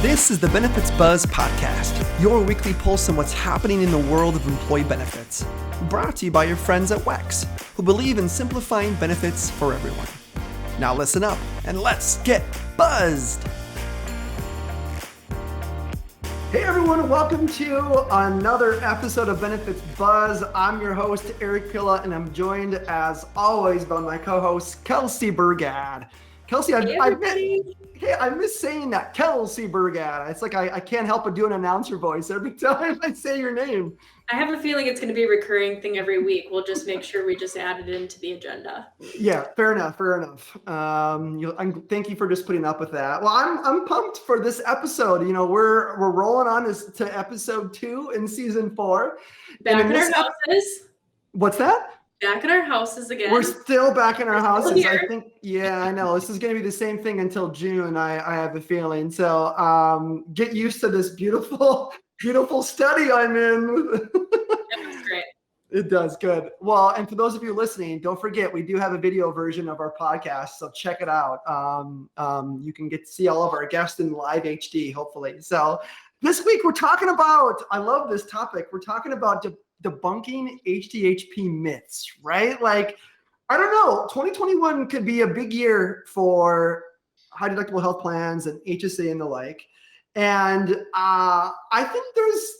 This is the Benefits Buzz Podcast, your weekly pulse on what's happening in the world of employee benefits. Brought to you by your friends at WEX, who believe in simplifying benefits for everyone. Now listen up and let's get buzzed! Hey everyone, welcome to another episode of Benefits Buzz. I'm your host, Eric Pilla, and I'm joined as always by my co-host, Kelsey Burgad. Kelsey, I miss saying that, Kelsey Burgad. It's like I can't help but do an announcer voice every time I say your name. I have a feeling it's going to be a recurring thing every week. We'll just make sure we just add it into the agenda. Yeah, fair enough. Thank you for just putting up with that. Well, I'm pumped for this episode. You know, we're rolling on to episode 2 in season 4. Back in our houses. What's that? Back in our houses again. We're still back in our houses. I think, yeah, I know. This is going to be the same thing until June, I have a feeling. So get used to this beautiful study I'm in. That's great. It does. Good. Well, and for those of you listening, don't forget, we do have a video version of our podcast, so check it out. You can get to see all of our guests in live HD, hopefully. So this week we're talking about, I love this topic. We're talking about debunking HDHP myths, right? Like, I don't know, 2021 could be a big year for high deductible health plans and HSA and the like. And I think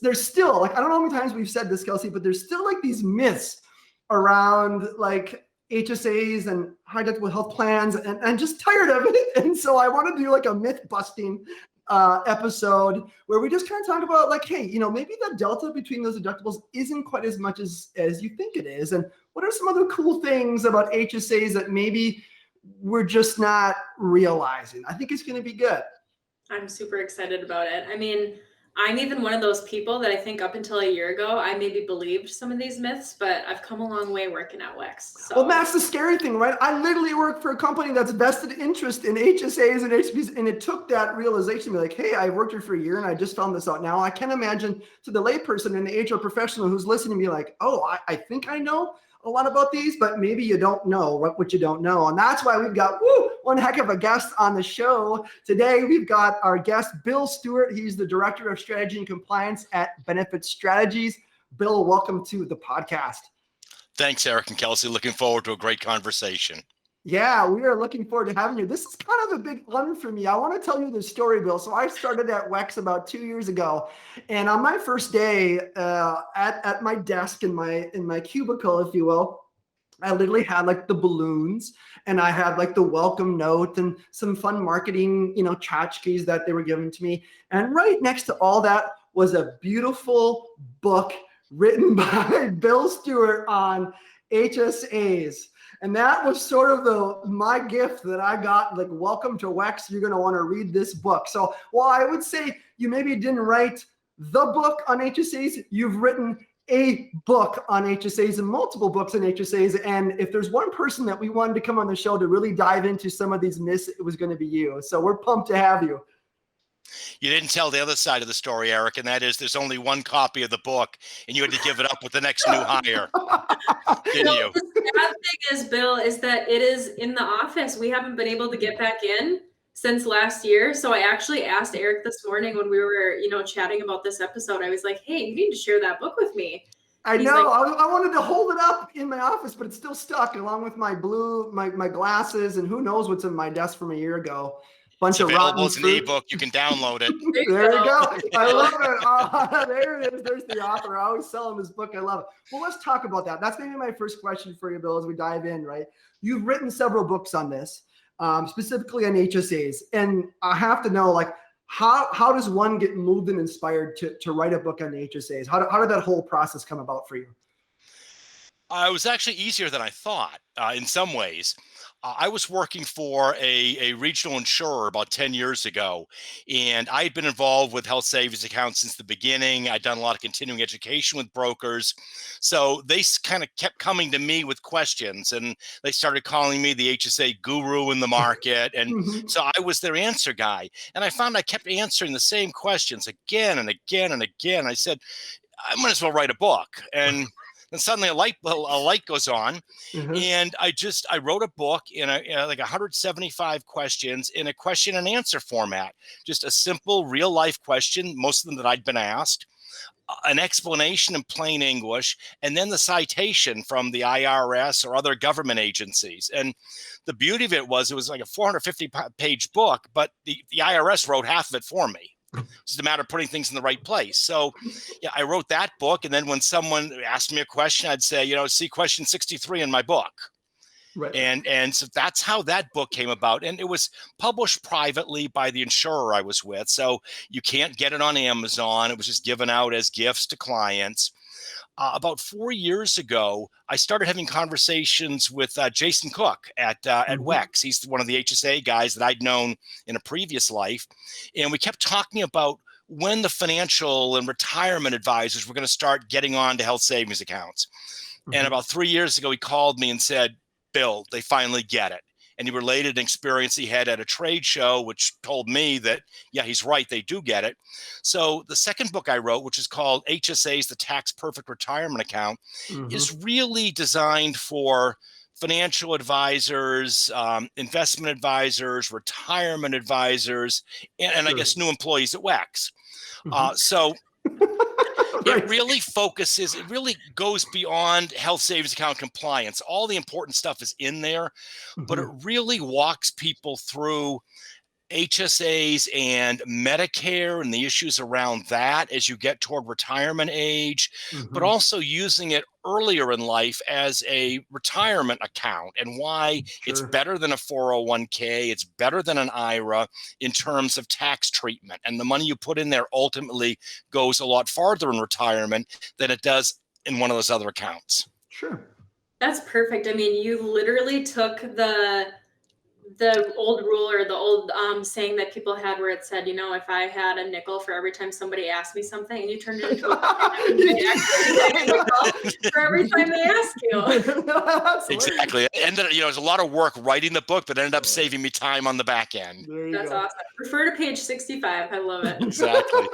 there's still, like, I don't know how many times we've said this, Kelsey, but there's still like these myths around like HSAs and high deductible health plans, and I'm just tired of it. And so I want to do like a myth busting episode where we just kind of talk about like, hey, you know, maybe the delta between those deductibles isn't quite as much as you think it is. And what are some other cool things about HSAs that maybe we're just not realizing? I think it's going to be good. I'm super excited about it. I mean, I'm even one of those people that I think up until a year ago, I maybe believed some of these myths, but I've come a long way working at WEX. So. Well, that's the scary thing, right? I literally work for a company that's vested interest in HSAs and HDHPs, and it took that realization to be like, hey, I worked here for a year and I just found this out now. I can't imagine to the layperson and the HR professional who's listening be like, oh, I think I know a lot about these, but maybe you don't know what you don't know. And that's why we've got one heck of a guest on the show. Today, we've got our guest, Bill Stuart. He's the Director of Strategy and Compliance at Benefit Strategies. Bill, welcome to the podcast. Thanks, Eric and Kelsey. Looking forward to a great conversation. Yeah, we are looking forward to having you. This is kind of a big one for me. I want to tell you the story, Bill. So I started at WEX about 2 years ago, and on my first day at my desk in my cubicle, if you will, I literally had like the balloons, and I had like the welcome note and some fun marketing, you know, tchotchkes that they were giving to me. And right next to all that was a beautiful book written by Bill Stuart on HSAs. And that was sort of my gift that I got, like, welcome to WEX. You're going to want to read this book. So while I would say you maybe didn't write the book on HSAs, you've written a book on HSAs and multiple books on HSAs. And if there's one person that we wanted to come on the show to really dive into some of these myths, it was going to be you. So we're pumped to have you. You didn't tell the other side of the story, Eric, and that is there's only one copy of the book, and you had to give it up with the next new hire. Didn't you? The bad thing is, Bill, is that it is in the office. We haven't been able to get back in since last year. So I actually asked Eric this morning when we were, chatting about this episode. I was like, hey, you need to share that book with me. I know. Like, I wanted to hold it up in my office, but it's still stuck along with my my glasses, and who knows what's in my desk from a year ago. It's available as an ebook. You can download it. There you go. I love it. There it is. There's the author. I always sell him his book. I love it. Well, let's talk about that. That's maybe my first question for you, Bill, as we dive in, right? You've written several books on this, specifically on HSAs. And I have to know, like, how does one get moved and inspired to write a book on HSAs? How did that whole process come about for you? It was actually easier than I thought in some ways. I was working for a regional insurer about 10 years ago, and I had been involved with health savings accounts since the beginning. I'd done a lot of continuing education with brokers. So they kind of kept coming to me with questions, and they started calling me the HSA guru in the market. And so I was their answer guy. And I found I kept answering the same questions again and again and again. I said, I might as well write a book. And And suddenly a light goes on. Mhm. And I wrote a book in like 175 questions in a question and answer format, just a simple real life question, most of them that I'd been asked, an explanation in plain English, and then the citation from the IRS or other government agencies. And the beauty of it was like a 450-page book, but the IRS wrote half of it for me. It's just a matter of putting things in the right place. So yeah, I wrote that book. And then when someone asked me a question, I'd say, see question 63 in my book. Right. And so that's how that book came about. And it was published privately by the insurer I was with. So you can't get it on Amazon. It was just given out as gifts to clients. About 4 years ago, I started having conversations with Jason Cook at WEX. He's one of the HSA guys that I'd known in a previous life. And we kept talking about when the financial and retirement advisors were going to start getting on to health savings accounts. And about 3 years ago, he called me and said, Bill, they finally get it. And he related an experience he had at a trade show, which told me that, yeah, he's right, they do get it. So the second book I wrote, which is called HSAs, the Tax Perfect Retirement Account, is really designed for financial advisors, investment advisors, retirement advisors, and I guess new employees at WEX. So it really focuses, it really goes beyond health savings account compliance. All the important stuff is in there, but it really walks people through HSAs and Medicare and the issues around that as you get toward retirement age, but also using it earlier in life as a retirement account and why it's better than a 401k, it's better than an IRA in terms of tax treatment. And the money you put in there ultimately goes a lot farther in retirement than it does in one of those other accounts. Sure. That's perfect. I mean, you literally took the old rule or the old saying that people had where it said, if I had a nickel for every time somebody asked me something, and you turned it into a nickel for every time they ask you. Exactly. It was a lot of work writing the book, but ended up saving me time on the back end. That's awesome. Refer to page 65. I love it. Exactly.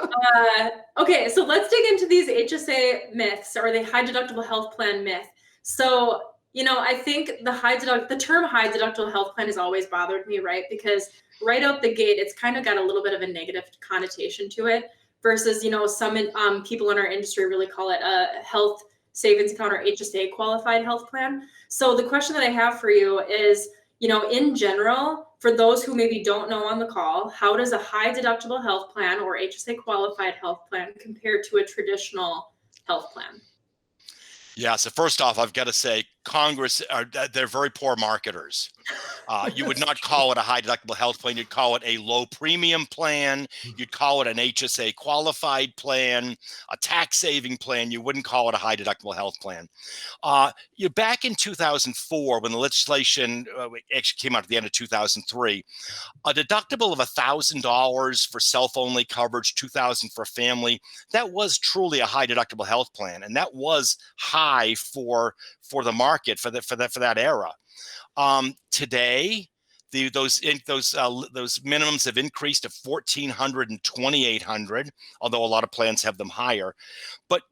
Okay, so let's dig into these HSA myths or the high deductible health plan myth. So I think the term high deductible health plan has always bothered me, right? Because right out the gate, it's kind of got a little bit of a negative connotation to it versus, some people in our industry really call it a health savings account or HSA qualified health plan. So the question that I have for you is, in general, for those who maybe don't know on the call, how does a high deductible health plan or HSA qualified health plan compare to a traditional health plan? Yeah. So first off, I've got to say Congress, they're very poor marketers. You would not call it a high deductible health plan. You'd call it a low premium plan. You'd call it an HSA qualified plan, a tax saving plan. You wouldn't call it a high deductible health plan. Back in 2004, when the legislation actually came out at the end of 2003, a deductible of $1,000 for self-only coverage, $2,000 for family, that was truly a high deductible health plan, and that was high for the market for that era. Today, those minimums have increased to $1,400 and $2,800, although a lot of plans have them higher. But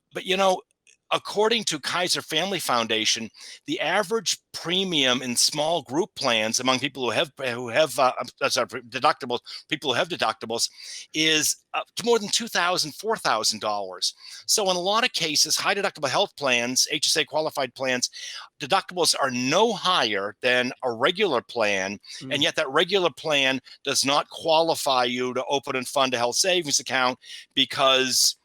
according to Kaiser Family Foundation, the average premium in small group plans among people who have deductibles, people who have deductibles, is to more than $2,000, $4,000. So in a lot of cases, high deductible health plans, HSA qualified plans, deductibles are no higher than a regular plan, and yet that regular plan does not qualify you to open and fund a health savings account because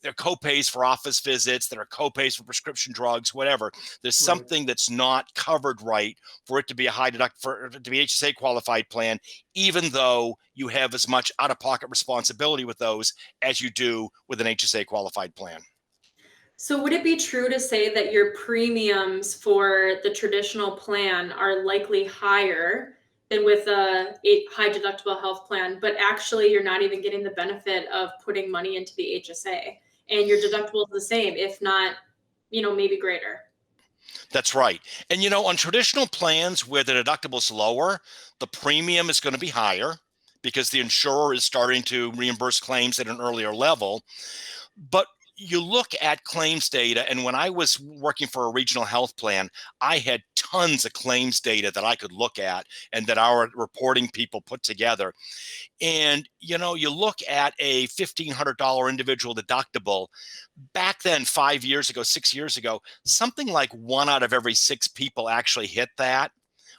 there are copays for office visits, there are copays for prescription drugs, whatever. There's something that's not covered right for it to be a to be HSA qualified plan, even though you have as much out-of-pocket responsibility with those as you do with an HSA qualified plan. So would it be true to say that your premiums for the traditional plan are likely higher than with a high deductible health plan, but actually you're not even getting the benefit of putting money into the HSA? And your deductible is the same, if not, maybe greater. That's right. And, on traditional plans where the deductible is lower, the premium is going to be higher because the insurer is starting to reimburse claims at an earlier level. But you look at claims data, and when I was working for a regional health plan, I had tons of claims data that I could look at and that our reporting people put together. And, you look at a $1,500 individual deductible. Back then, 5 years ago, 6 years ago, something like 1 out of every 6 people actually hit that.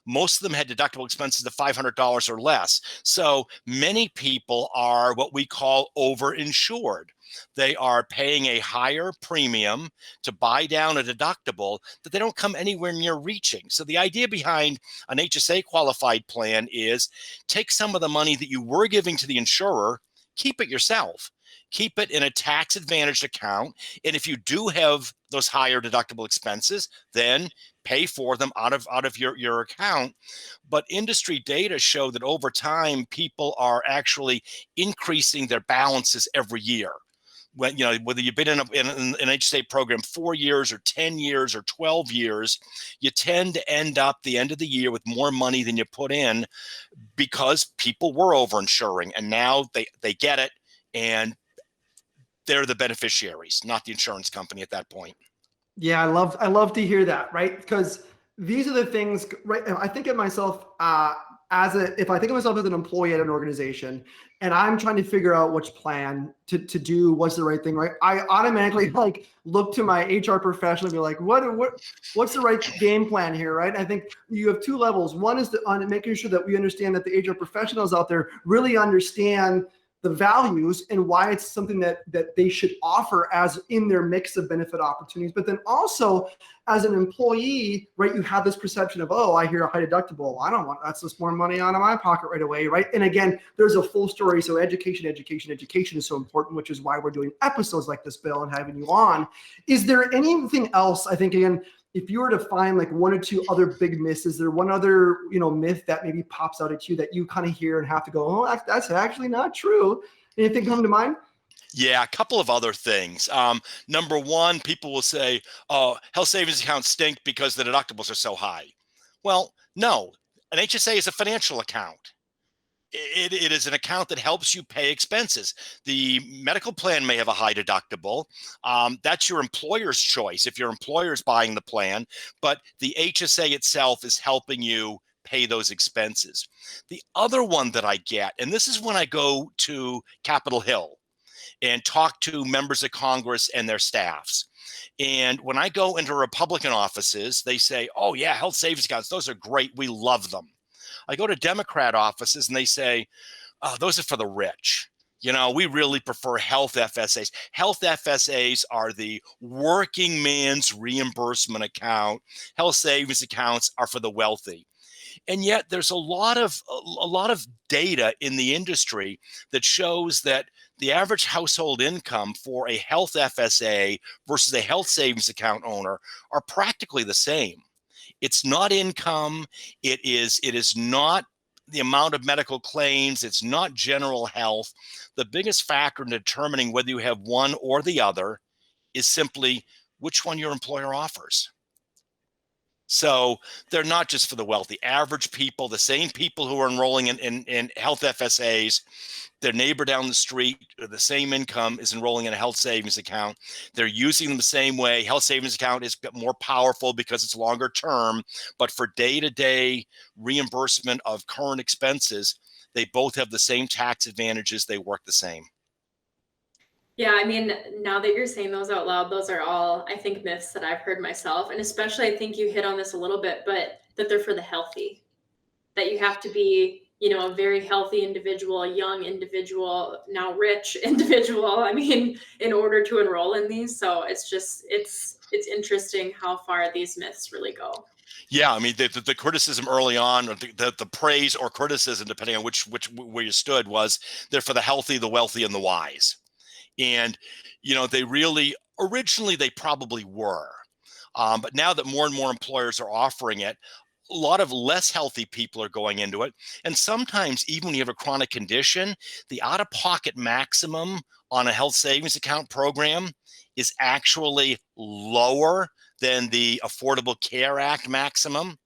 Most of them had deductible expenses of $500 or less. So many people are what we call overinsured. They are paying a higher premium to buy down a deductible that they don't come anywhere near reaching. So the idea behind an HSA qualified plan is take some of the money that you were giving to the insurer, keep it yourself. Keep it in a tax advantaged account. And if you do have those higher deductible expenses, then pay for them out of your account. But industry data show that over time, people are actually increasing their balances every year. When, whether you've been in an HSA program 4 years or 10 years or 12 years, you tend to end up the end of the year with more money than you put in because people were overinsuring, and now they get it, and they're the beneficiaries, not the insurance company at that point. Yeah, I love to hear that, right? Because these are the things, right? I think of myself if I think of myself as an employee at an organization, and I'm trying to figure out which plan to do, what's the right thing, right? I automatically like look to my HR professional and be like, what's the right game plan here, right? I think you have two levels. One is on making sure that we understand that the HR professionals out there really understand the values and why it's something that they should offer as in their mix of benefit opportunities. But then also as an employee, right, you have this perception of, oh, I hear a high deductible. I don't want, that's just more money out of my pocket right away, right? And again, there's a full story. So education is so important, which is why we're doing episodes like this, Bill, and having you on. Is there anything else, I think, again, if you were to find like one or two other big myths, is there one other, myth that maybe pops out at you that you kind of hear and have to go, oh, that's actually not true? Anything come to mind? Yeah, a couple of other things. Number one, people will say, oh, health savings accounts stink because the deductibles are so high. Well, no, an HSA is a financial account. It is an account that helps you pay expenses. The medical plan may have a high deductible. That's your employer's choice if your employer is buying the plan, but the HSA itself is helping you pay those expenses. The other one that I get, and this is when I go to Capitol Hill and talk to members of Congress and their staffs. And when I go into Republican offices, they say, oh yeah, health savings accounts, those are great. We love them. I go to Democrat offices and they say, oh, those are for the rich. We really prefer health FSAs. Health FSAs are the working man's reimbursement account. Health savings accounts are for the wealthy. And yet there's a lot of data in the industry that shows that the average household income for a health FSA versus a health savings account owner are practically the same. It's not income. It is not the amount of medical claims. It's not general health. The biggest factor in determining whether you have one or the other is simply which one your employer offers. So they're not just for the wealthy. Average people, the same people who are enrolling in health FSAs, their neighbor down the street, the same income, is enrolling in a health savings account. They're using them the same way. Health savings account is more powerful because it's longer term, but for day-to-day reimbursement of current expenses, they both have the same tax advantages. They work the same. Yeah, I mean, now that you're saying those out loud, those are all, I think, myths that I've heard myself. And especially, I think you hit on this a little bit, but that they're for the healthy, that you have to be, a very healthy individual, a young individual, now rich individual, in order to enroll in these. So it's interesting how far these myths really go. Yeah, the criticism early on, or the praise or criticism, depending on where you stood, was they're for the healthy, the wealthy, and the wise. And, they really, originally they probably were. But now that more and more employers are offering it, a lot of less healthy people are going into it. And sometimes even when you have a chronic condition, the out-of-pocket maximum on a health savings account program is actually lower than the Affordable Care Act maximum.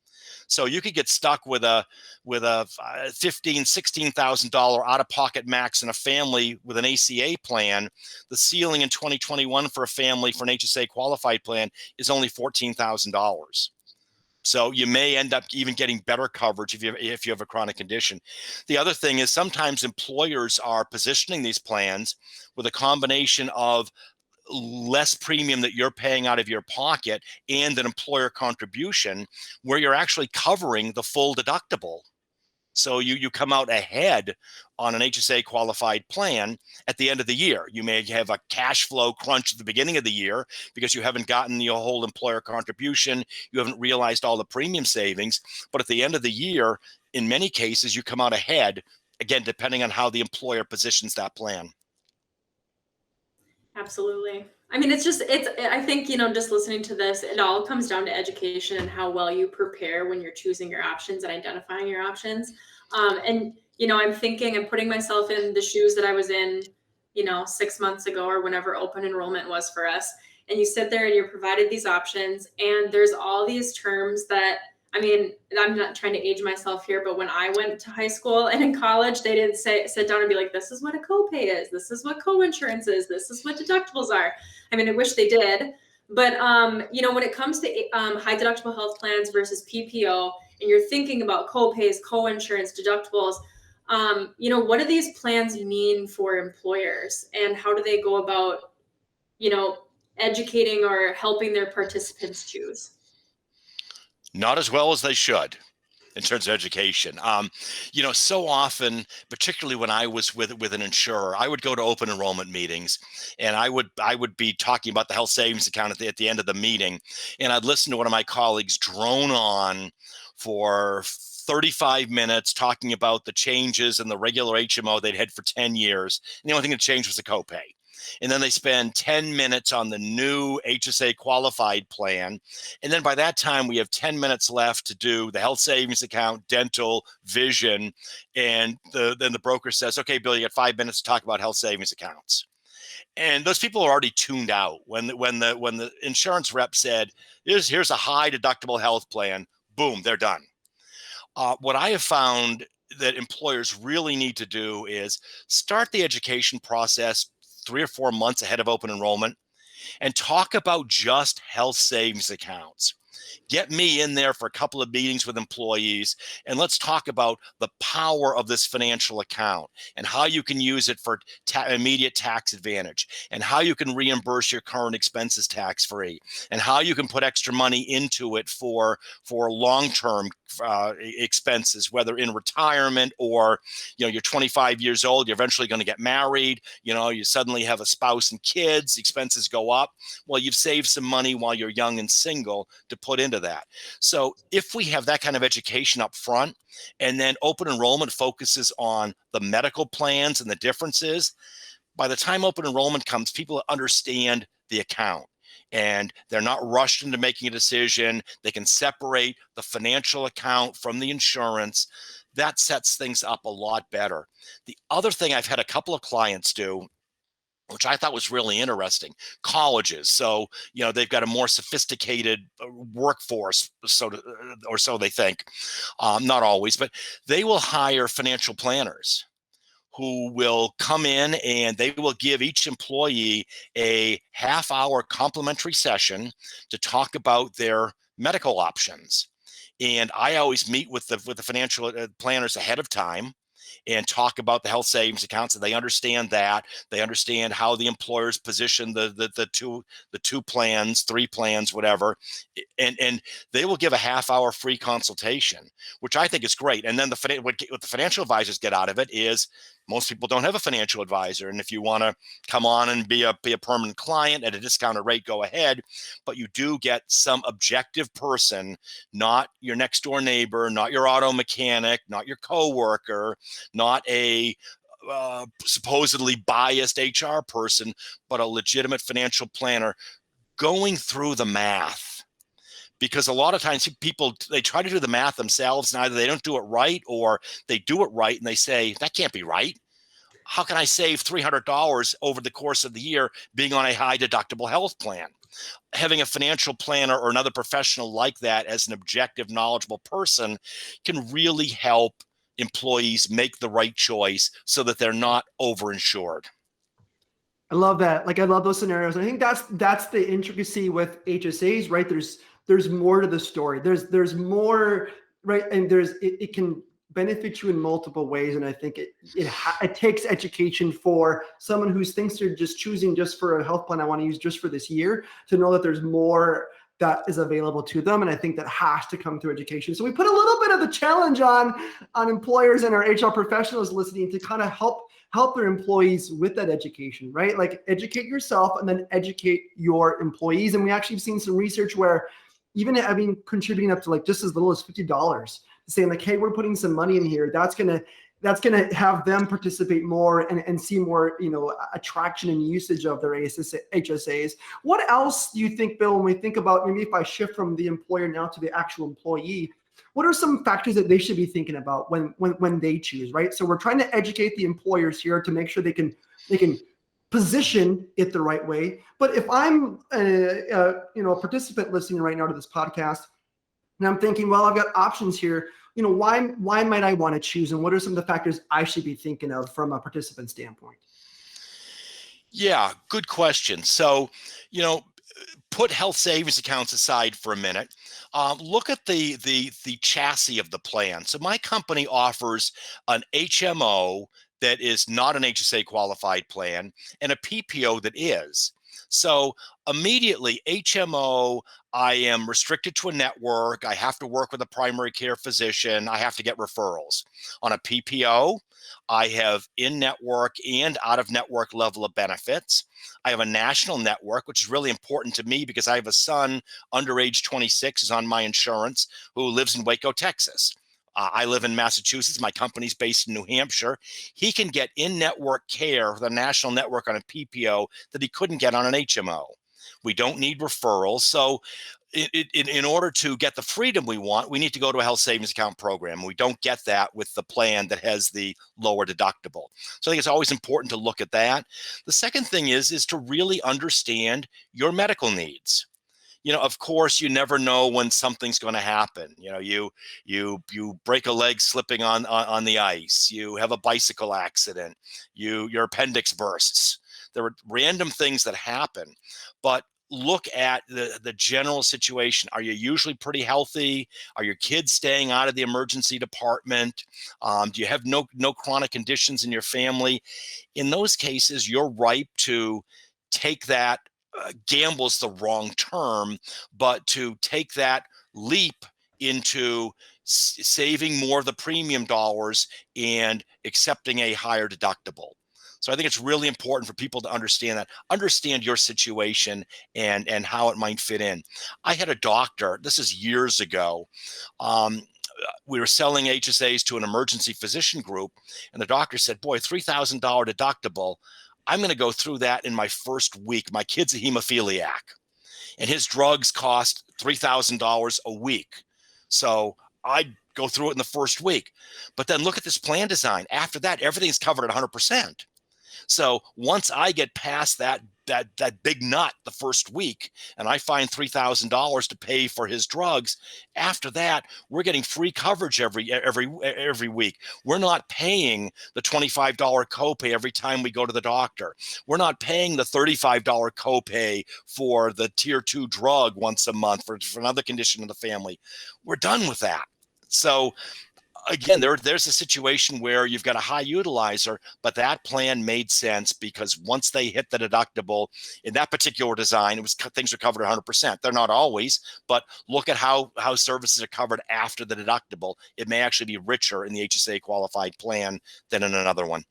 So you could get stuck with a $15,000-$16,000 out-of-pocket max in a family with an ACA plan. The ceiling in 2021 for a family for an HSA qualified plan is only $14,000. So you may end up even getting better coverage if you have a chronic condition. The other thing is sometimes employers are positioning these plans with a combination of less premium that you're paying out of your pocket and an employer contribution where you're actually covering the full deductible. So you come out ahead on an HSA qualified plan at the end of the year. You may have a cash flow crunch at the beginning of the year because you haven't gotten your whole employer contribution. You haven't realized all the premium savings. But at the end of the year, in many cases, you come out ahead, again, depending on how the employer positions that plan. Absolutely. I mean, I think, just listening to this, it all comes down to education and how well you prepare when you're choosing your options and identifying your options. I'm putting myself in the shoes that I was in, 6 months ago or whenever open enrollment was for us. And you sit there and you're provided these options, and there's all these terms that, I mean, I'm not trying to age myself here, but when I went to high school and in college, they didn't sit down and be like, this is what a copay is. This is what coinsurance is. This is what deductibles are. I mean, I wish they did. But, when it comes to high deductible health plans versus PPO, and you're thinking about copays, coinsurance, deductibles, what do these plans mean for employers, and how do they go about, educating or helping their participants choose? Not as well as they should in terms of education. So often, particularly when I was with an insurer, I would go to open enrollment meetings, and I would be talking about the health savings account at the end of the meeting, and I'd listen to one of my colleagues drone on for 35 minutes talking about the changes in the regular HMO they'd had for 10 years. And the only thing that changed was the copay. And then they spend 10 minutes on the new HSA qualified plan. And then by that time, we have 10 minutes left to do the health savings account, dental, vision. And then the broker says, okay, Bill, you got 5 minutes to talk about health savings accounts. And those people are already tuned out. When the insurance rep said, here's a high deductible health plan, boom, they're done. What I have found that employers really need to do is start the education process 3 or 4 months ahead of open enrollment and talk about just health savings accounts. Get me in there for a couple of meetings with employees, and let's talk about the power of this financial account and how you can use it for immediate tax advantage, and how you can reimburse your current expenses tax-free, and how you can put extra money into it for long-term expenses, whether in retirement or, you're 25 years old, you're eventually going to get married, you suddenly have a spouse and kids, expenses go up. Well, you've saved some money while you're young and single to put into that. So if we have that kind of education up front, and then open enrollment focuses on the medical plans and the differences, by the time open enrollment comes, people understand the account and they're not rushed into making a decision. They can separate the financial account from the insurance. That sets things up a lot better. The other thing I've had a couple of clients do, which I thought was really interesting, colleges. So, they've got a more sophisticated workforce, or so they think. Not always, but they will hire financial planners who will come in and they will give each employee a half-hour complimentary session to talk about their medical options. And I always meet with the financial planners ahead of time and talk about the health savings accounts, and they understand that. They understand how the employers position the two plans, 3 plans, whatever, and they will give a half-hour free consultation, which I think is great. And then what the financial advisors get out of it is most people don't have a financial advisor, and if you want to come on and be a permanent client at a discounted rate, go ahead. But you do get some objective person, not your next door neighbor, not your auto mechanic, not your coworker, not a supposedly biased HR person, but a legitimate financial planner going through the math. Because a lot of times people, they try to do the math themselves, and either they don't do it right or they do it right and they say, that can't be right. How can I save $300 over the course of the year being on a high deductible health plan? Having a financial planner or another professional like that as an objective, knowledgeable person can really help employees make the right choice so that they're not overinsured. I love that. Like, I love those scenarios. I think that's the intricacy with HSAs, right? There's more to the story. There's more, right? And it can benefit you in multiple ways. And I think it takes education for someone who thinks they're just choosing just for a health plan I want to use just for this year, to know that there's more that is available to them. And I think that has to come through education. So we put a little bit of the challenge on employers and our HR professionals listening to kind of help their employees with that education, right? Like, educate yourself and then educate your employees. And we actually have seen some research where even having contributing up to like just as little as $50, saying like, hey, we're putting some money in here, that's gonna have them participate more and see more, attraction and usage of their HSAs. What else do you think, Bill, when we think about, maybe if I shift from the employer now to the actual employee, what are some factors that they should be thinking about when they choose, right? So we're trying to educate the employers here to make sure they can position it the right way. But if I'm a participant listening right now to this podcast, and I'm thinking, well, I've got options here, why might I want to choose, and what are some of the factors I should be thinking of from a participant standpoint? Yeah, good question. So, put health savings accounts aside for a minute. Look at the chassis of the plan. So my company offers an HMO that is not an HSA qualified plan and a PPO that is. So immediately, HMO, I am restricted to a network. I have to work with a primary care physician. I have to get referrals. On a PPO, I have in-network and out-of-network level of benefits. I have a national network, which is really important to me because I have a son under age 26 who's on my insurance who lives in Waco, Texas. I live in Massachusetts. My company's based in New Hampshire. He can get in-network care with a national network on a PPO that he couldn't get on an HMO. We don't need referrals. So in order to get the freedom we want, we need to go to a health savings account program. We don't get that with the plan that has the lower deductible. So I think it's always important to look at that. The second thing is to really understand your medical needs. Of course, you never know when something's going to happen. You break a leg slipping on the ice. You have a bicycle accident. Your appendix bursts. There are random things that happen, but look at the general situation. Are you usually pretty healthy? Are your kids staying out of the emergency department? Do you have no chronic conditions in your family? In those cases, you're ripe to take that. Gamble's the wrong term, but to take that leap into saving more of the premium dollars and accepting a higher deductible. So I think it's really important for people to understand your situation and how it might fit in. I had a doctor, this is years ago. We were selling HSAs to an emergency physician group, and the doctor said, boy, $3,000 deductible. I'm going to go through that in my first week. My kid's a hemophiliac, and his drugs cost $3,000 a week. So I'd go through it in the first week. But then look at this plan design. After that, everything's covered at 100%. So once I get past that big nut the first week, and I find $3,000 to pay for his drugs, after that, we're getting free coverage every week. We're not paying the $25 copay every time we go to the doctor. We're not paying the $35 copay for the tier 2 drug once a month for another condition in the family. We're done with that. So again, there's a situation where you've got a high utilizer, but that plan made sense because once they hit the deductible in that particular design, things are covered 100%. They're not always, but look at how services are covered after the deductible. It may actually be richer in the HSA qualified plan than in another one.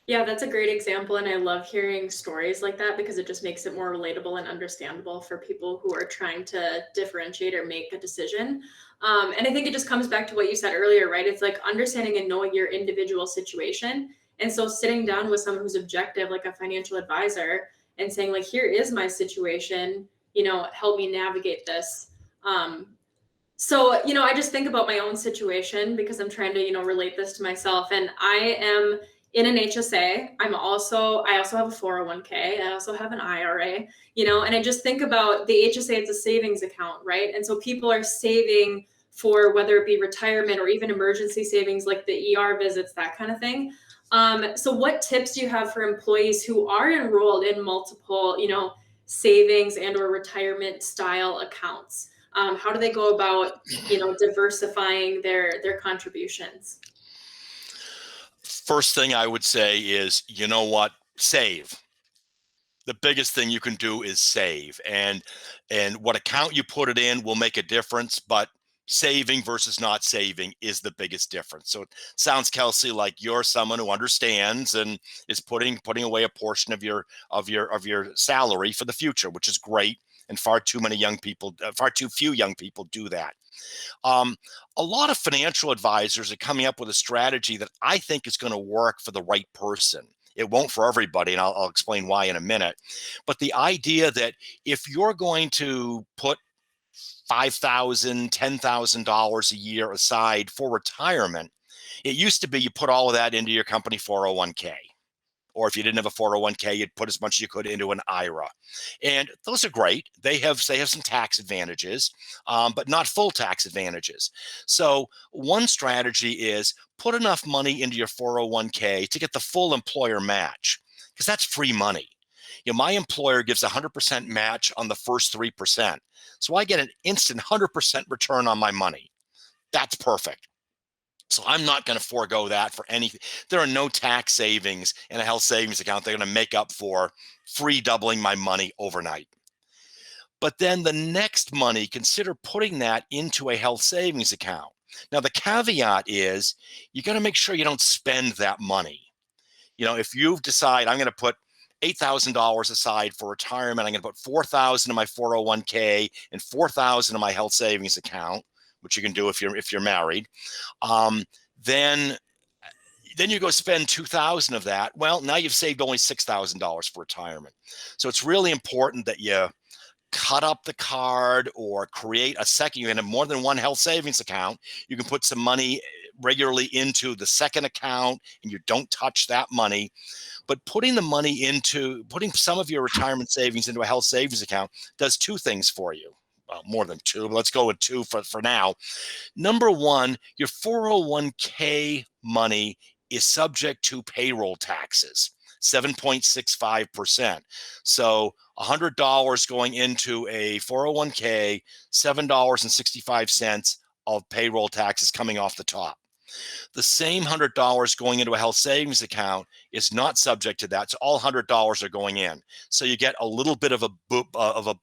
Yeah, that's a great example. And I love hearing stories like that because it just makes it more relatable and understandable for people who are trying to differentiate or make a decision. And I think it just comes back to what you said earlier, right? It's like understanding and knowing your individual situation. And so sitting down with someone who's objective, like a financial advisor, and saying like, here is my situation, help me navigate this. So, I just think about my own situation because I'm trying to, relate this to myself. And I am in an HSA. I also have a 401k. I also have an IRA, and I just think about the HSA, it's a savings account, right? And so people are saving for whether it be retirement or even emergency savings, like the ER visits, that kind of thing. So what tips do you have for employees who are enrolled in multiple, savings and or retirement style accounts? How do they go about, diversifying their contributions? First thing I would say is, you know what? Save. The biggest thing you can do is save, and what account you put it in will make a difference, but saving versus not saving is the biggest difference. So it sounds, Kelsey, like you're someone who understands and is putting away a portion of your salary for the future, which is great. And far too few young people do that. A lot of financial advisors are coming up with a strategy that I think is going to work for the right person. It won't for everybody, and I'll explain why in a minute. But the idea that if you're going to put $5,000, $10,000 a year aside for retirement, it used to be you put all of that into your company 401k. Or if you didn't have a 401k, you'd put as much as you could into an IRA. And those are great. They have some tax advantages, but not full tax advantages. So one strategy is put enough money into your 401k to get the full employer match, because that's free money. My employer gives 100% match on the first 3%. So I get an instant 100% return on my money. That's perfect. So I'm not going to forego that for anything. There are no tax savings in a health savings account they're going to make up for free doubling my money overnight. But then the next money, consider putting that into a health savings account. Now, the caveat is you got to make sure you don't spend that money. If you decide I'm going to put $8,000 aside for retirement, I'm going to put $4,000 in my 401k and $4,000 in my health savings account, which you can do if you're married. Then you go spend $2,000 of that. Well, now you've saved only $6,000 for retirement. So it's really important that you cut up the card or create a second. You can have more than one health savings account. You can put some money regularly into the second account, and you don't touch that money. But putting some of your retirement savings into a health savings account does two things for you. Well, more than two, but let's go with two for now. Number one, your 401k money is subject to payroll taxes, 7.65%. So $100 going into a 401k, $7.65 of payroll taxes coming off the top. The same $100 going into a health savings account is not subject to that. So all $100 are going in. So you get a little bit of a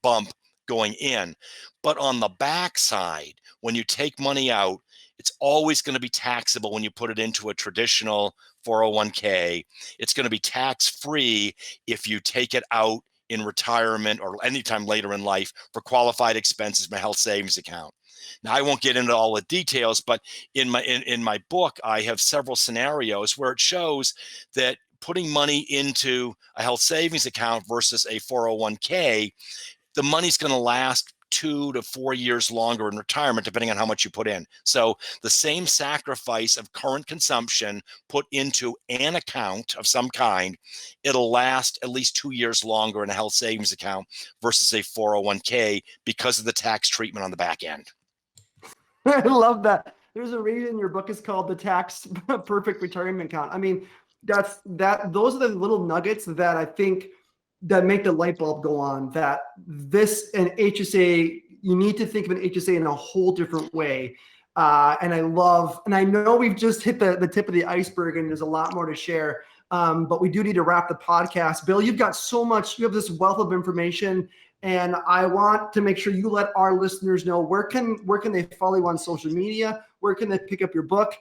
bump going in. But on the backside, when you take money out, it's always going to be taxable when you put it into a traditional 401k. It's going to be tax-free if you take it out in retirement or anytime later in life for qualified expenses from a health savings account. Now, I won't get into all the details, but in my book, I have several scenarios where it shows that putting money into a health savings account versus a 401k, the money's going to last 2 to 4 years longer in retirement, depending on how much you put in. So the same sacrifice of current consumption put into an account of some kind, it'll last at least 2 years longer in a health savings account versus a 401k because of the tax treatment on the back end. I love that. There's a reason your book is called The Tax Perfect Retirement Account. I mean, those are the little nuggets that I think that make the light bulb go on, that an HSA, you need to think of an HSA in a whole different way. And I know we've just hit the tip of the iceberg and there's a lot more to share. But we do need to wrap the podcast. Bill, you've got so much, you have this wealth of information, and I want to make sure you let our listeners know where can they follow you on social media? Where can they pick up your book?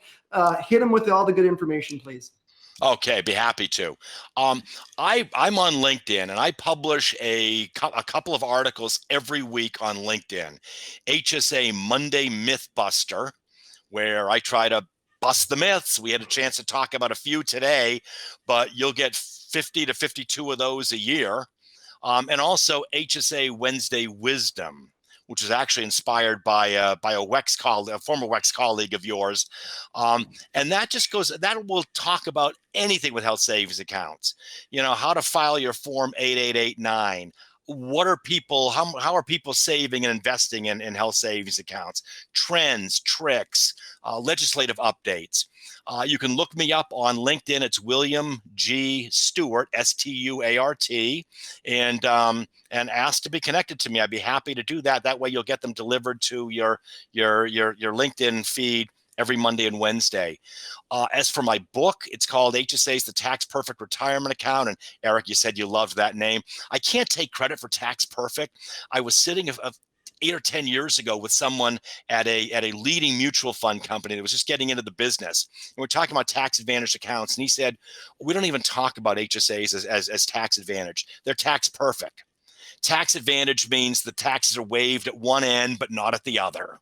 Hit them with all the good information, please. Okay, be happy to. I'm on LinkedIn, and I publish a couple of articles every week on LinkedIn. HSA Monday Mythbuster, where I try to bust the myths. We had a chance to talk about a few today, but you'll get 50 to 52 of those a year. And also HSA Wednesday Wisdom, which was actually inspired by a WEX colleague, a former WEX colleague of yours. And that will talk about anything with health savings accounts. How to file your Form 8889. What are people, how are people saving and investing in health savings accounts? Trends, tricks, legislative updates. You can look me up on LinkedIn. It's William G. Stuart, Stuart, and ask to be connected to me. I'd be happy to do that. That way you'll get them delivered to your LinkedIn feed every Monday and Wednesday. As for my book, it's called HSAs, the Tax Perfect Retirement Account. And Eric, you said you loved that name. I can't take credit for Tax Perfect. I was sitting 8 or 10 years ago with someone at a leading mutual fund company that was just getting into the business. And we're talking about tax advantage accounts. And he said, we don't even talk about HSAs as tax advantage. They're tax perfect. Tax advantage means the taxes are waived at one end, but not at the other.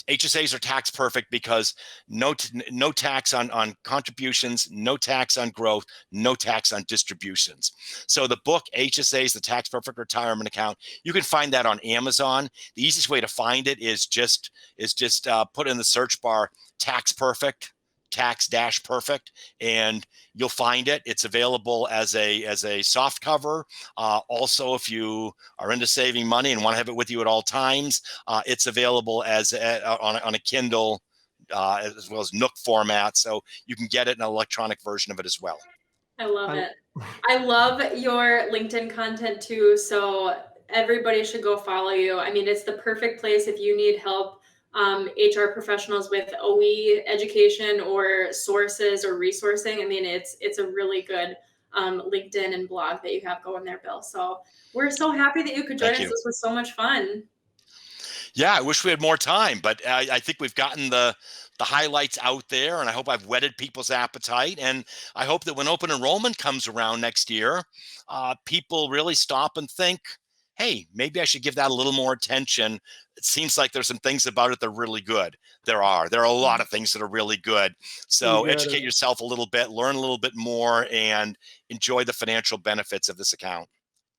HSAs are tax perfect because no tax on contributions, no tax on growth, no tax on distributions. So the book HSAs, the Tax Perfect Retirement Account, you can find that on Amazon. The easiest way to find it is just put in the search bar tax perfect, tax-perfect, and you'll find it. It's available as a soft cover. Also, if you are into saving money and want to have it with you at all times, it's available on a Kindle as well as Nook format. So you can get it in an electronic version of it as well. I love it. I love your LinkedIn content too. So everybody should go follow you. I mean, it's the perfect place if you need help. HR professionals with OE education or sources or resourcing. I mean, it's a really good LinkedIn and blog that you have going there, Bill. So we're so happy that you could join us. This was so much fun. Yeah, I wish we had more time, but I think we've gotten the highlights out there, and I hope I've whetted people's appetite. And I hope that when open enrollment comes around next year, people really stop and think, hey, maybe I should give that a little more attention. It seems like there's some things about it that are really good. There are a lot of things that are really good. So educate yourself a little bit, learn a little bit more, and enjoy the financial benefits of this account.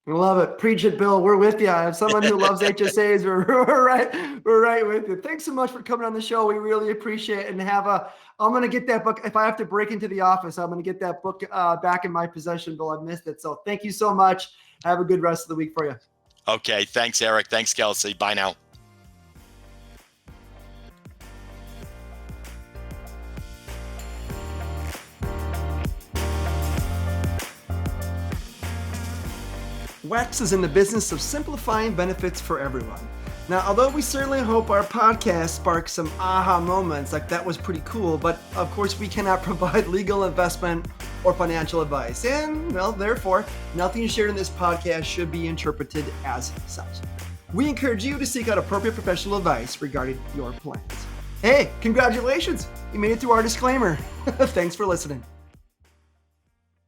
I love it. Preach it, Bill. We're with you. As someone who loves HSAs, we're right with you. Thanks so much for coming on the show. We really appreciate it. And I'm going to get that book. If I have to break into the office, I'm going to get that book back in my possession, Bill. I've missed it. So thank you so much. Have a good rest of the week for you. Okay. Thanks, Eric. Thanks, Kelsey. Bye now. WEX is in the business of simplifying benefits for everyone. Now, although we certainly hope our podcast sparks some aha moments, like that was pretty cool, but of course we cannot provide legal, investment, or financial advice. And, well, therefore, nothing shared in this podcast should be interpreted as such. We encourage you to seek out appropriate professional advice regarding your plans. Hey, congratulations! You made it through our disclaimer. Thanks for listening.